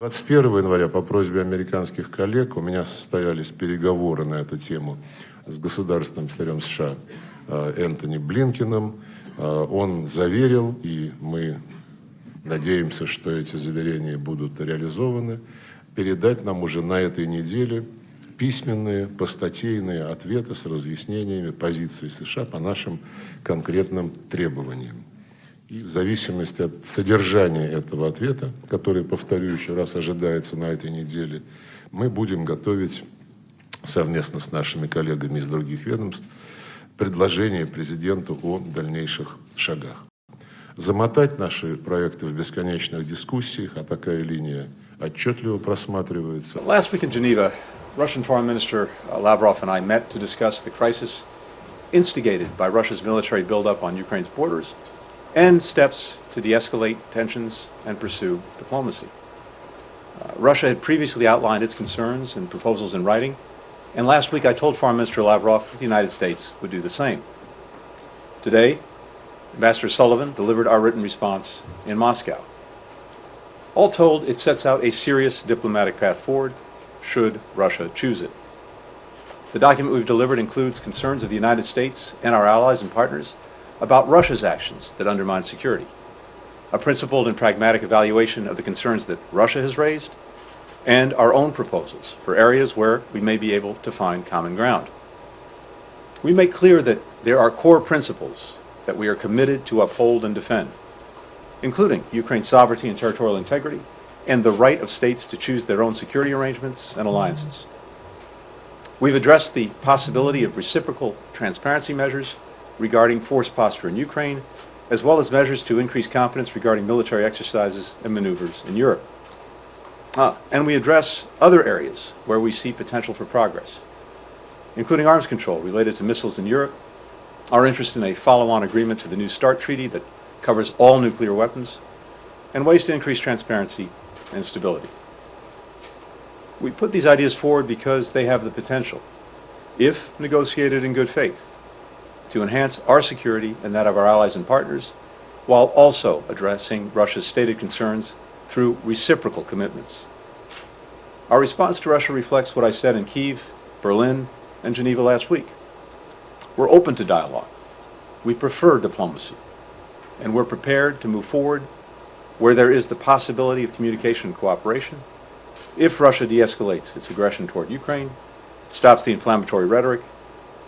21 января по просьбе американских коллег у меня состоялись переговоры на эту тему с государственным секретарем США Энтони Блинкеном. Он заверил, и мы надеемся, что эти заверения будут реализованы, передать нам уже на этой неделе письменные, постатейные ответы с разъяснениями позиции США по нашим конкретным требованиям. И в зависимости от содержания этого ответа, который, повторю еще раз, ожидается на этой неделе, мы будем готовить совместно с нашими коллегами из других ведомств предложение президенту о дальнейших шагах. Замотать наши проекты в бесконечных дискуссиях, а такая линия отчетливо просматривается. Last week in Geneva, Russian Foreign Minister Lavrov and I met to discuss the crisis instigated by Russia's military buildup on Ukraine's borders and steps to de-escalate tensions and pursue diplomacy. Russia had previously outlined its concerns and proposals in writing, and last week I told Foreign Minister Lavrov that the United States would do the same. Today, Ambassador Sullivan delivered our written response in Moscow. All told, it sets out a serious diplomatic path forward, should Russia choose it. The document we've delivered includes concerns of the United States and our allies and partners about Russia's actions that undermine security, a principled and pragmatic evaluation of the concerns that Russia has raised, and our own proposals for areas where we may be able to find common ground. We make clear that there are core principles that we are committed to uphold and defend, including Ukraine's sovereignty and territorial integrity, and the right of states to choose their own security arrangements and alliances. We've addressed the possibility of reciprocal transparency measures regarding force posture in Ukraine, as well as measures to increase confidence regarding military exercises and maneuvers in Europe. And we address other areas where we see potential for progress, including arms control related to missiles in Europe, our interest in a follow-on agreement to the New START treaty that covers all nuclear weapons, and ways to increase transparency and stability. We put these ideas forward because they have the potential, if negotiated in good faith, to enhance our security and that of our allies and partners, while also addressing Russia's stated concerns through reciprocal commitments. Our response to Russia reflects what I said in Kyiv, Berlin, and Geneva last week. We're open to dialogue. We prefer diplomacy, and we're prepared to move forward where there is the possibility of communication and cooperation if Russia de-escalates its aggression toward Ukraine, stops the inflammatory rhetoric,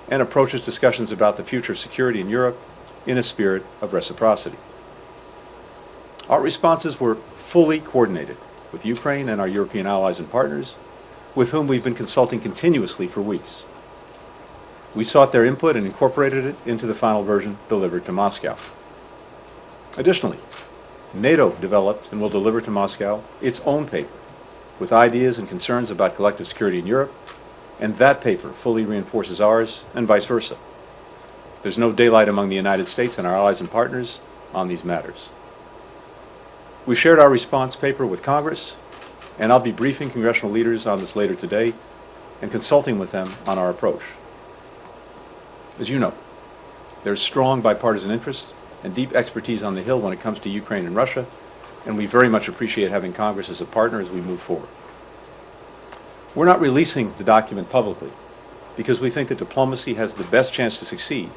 and approaches discussions about the future of security in Europe in a spirit of reciprocity. Our responses were fully coordinated with Ukraine and our European allies and partners, with whom we've been consulting continuously for weeks. We sought their input and incorporated it into the final version delivered to Moscow. Additionally, NATO developed and will deliver to Moscow its own paper with ideas and concerns about collective security in Europe, and that paper fully reinforces ours and vice versa. There's no daylight among the United States and our allies and partners on these matters. We shared our response paper with Congress, and I'll be briefing congressional leaders on this later today and consulting with them on our approach. As you know, there's strong bipartisan interest and deep expertise on the Hill when it comes to Ukraine and Russia, and we very much appreciate having Congress as a partner as we move forward. We're not releasing the document publicly because we think that diplomacy has the best chance to succeed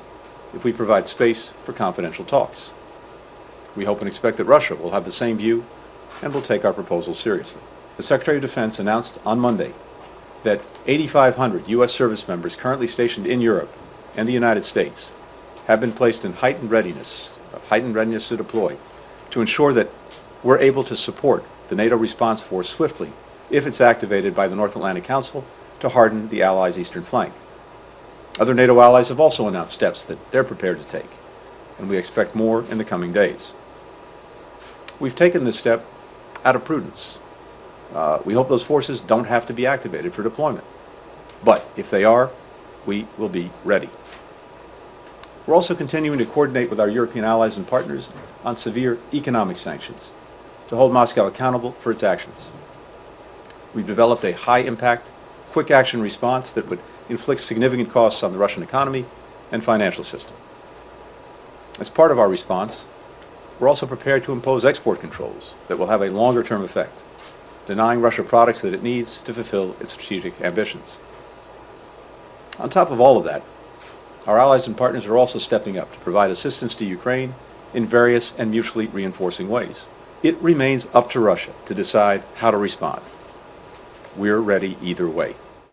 if we provide space for confidential talks. We hope and expect that Russia will have the same view and will take our proposal seriously. The Secretary of Defense announced on Monday that 8,500 U.S. service members currently stationed in Europe and the United States have been placed in heightened readiness to deploy, to ensure that we're able to support the NATO response force swiftly if it's activated by the North Atlantic Council to harden the Allies' eastern flank. Other NATO allies have also announced steps that they're prepared to take, and we expect more in the coming days. We've taken this step out of prudence. We hope those forces don't have to be activated for deployment, but if they are, we will be ready. We're also continuing to coordinate with our European allies and partners on severe economic sanctions to hold Moscow accountable for its actions. We've developed a high-impact, quick-action response that would inflict significant costs on the Russian economy and financial system. As part of our response, we're also prepared to impose export controls that will have a longer-term effect. denying Russia products that it needs to fulfill its strategic ambitions. On top of all of that, our allies and partners are also stepping up to provide assistance to Ukraine in various and mutually reinforcing ways. It remains up to Russia to decide how to respond. We're ready either way.